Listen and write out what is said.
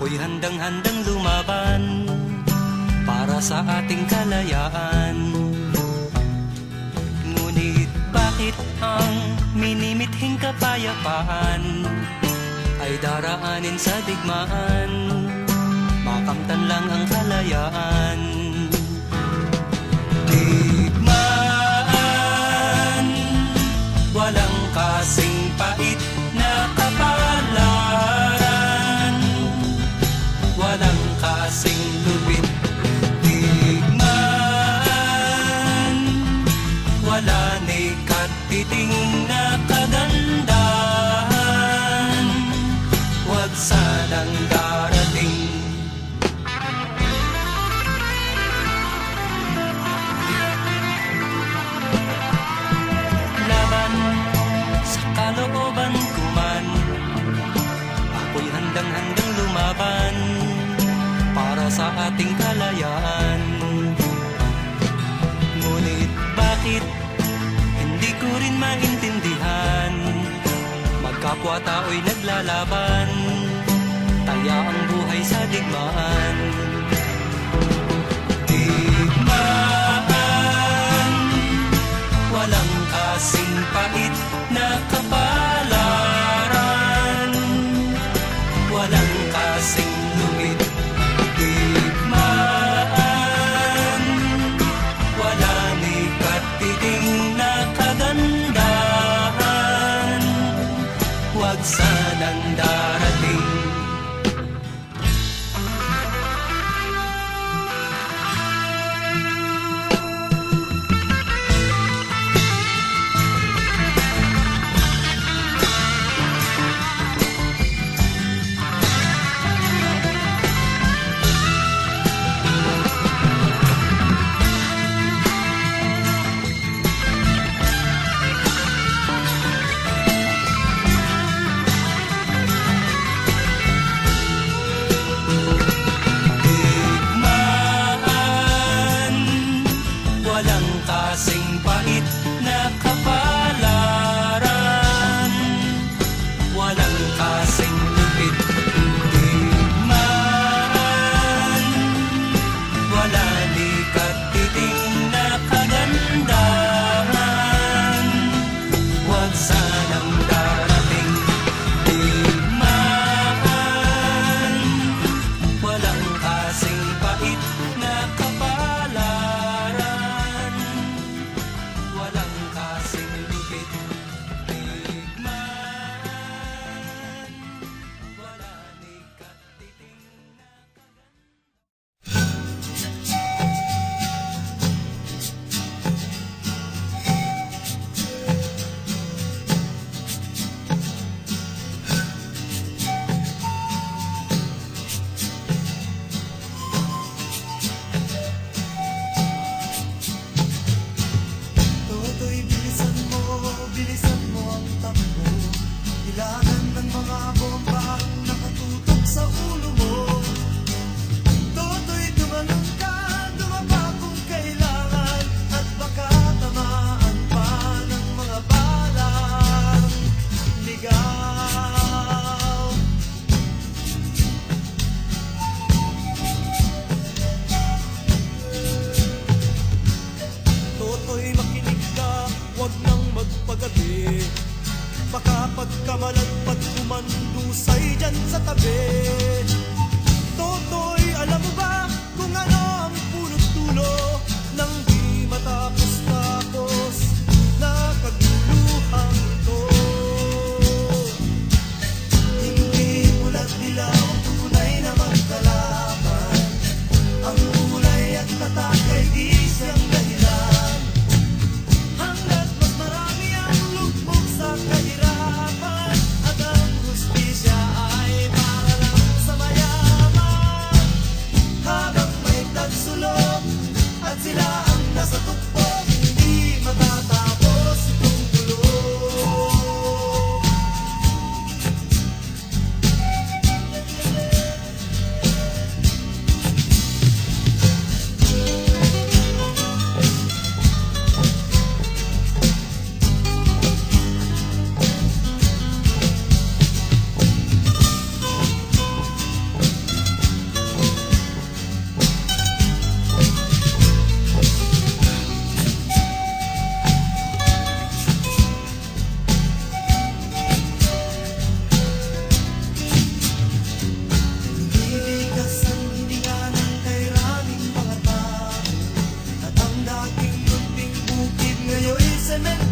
Ako'y handang-handang lumaban para sa ating kalayaan. Ngunit bakit ang minimithing kapayapaan ay daraanin sa digmaan? Makamtan lang ang kalayaan. Digmaan, walang kasing pait na kapalaran, walang kasing lupit. Digmaan, wala ni katiting na kagandahan, wag sanang darating. Laban sa kalooban ko man, ako'y handang-handang lumaban para sa ating kalayaan. Ngunit bakit hindi ko rin maintindihan, magkapwa tao'y naglalaban, taya ang buhay sa digmaan. Digmaan, walang kasing pait na kapalaran, walang kasing lupit. Digmaan, wala ni katiting na kagandahan, wag sanang darating. Walang kasing pait na kapalaran, walang kasing lupit. Digmaan, wala ni katiting na kagandahan, wag sanang darating. Digmaan, walang kasing pait na kapalaran, walang kasing lupit. Digmaan, wala ni katiting na Toto'y bilisan mo ang takbo. Ilangan ng mga bombang nakatutok sa ulo mo. Toto'y tumalon ka, dumapa kung kailangan, at baka tamaan pa ng mga balang ligaw. Toto'y makinig ka, wag nang magpagabi. Baka pagkamalagpat kumandusay dyan sa tabi. Toto'y alam mo ba kung ano ang punot dulo ng di matapos-tapos na kaguluhan ito? Hindi pula't dilaw, tunay na magkalaban. Ang kulay at tatak ay di siyang dahilan. Hanggat mas marami ang lugmok sa kahirapan, at ang hustisya ay para lang sa mayaman. Habang may tagsulok at sila ang nasa tukpo, elemental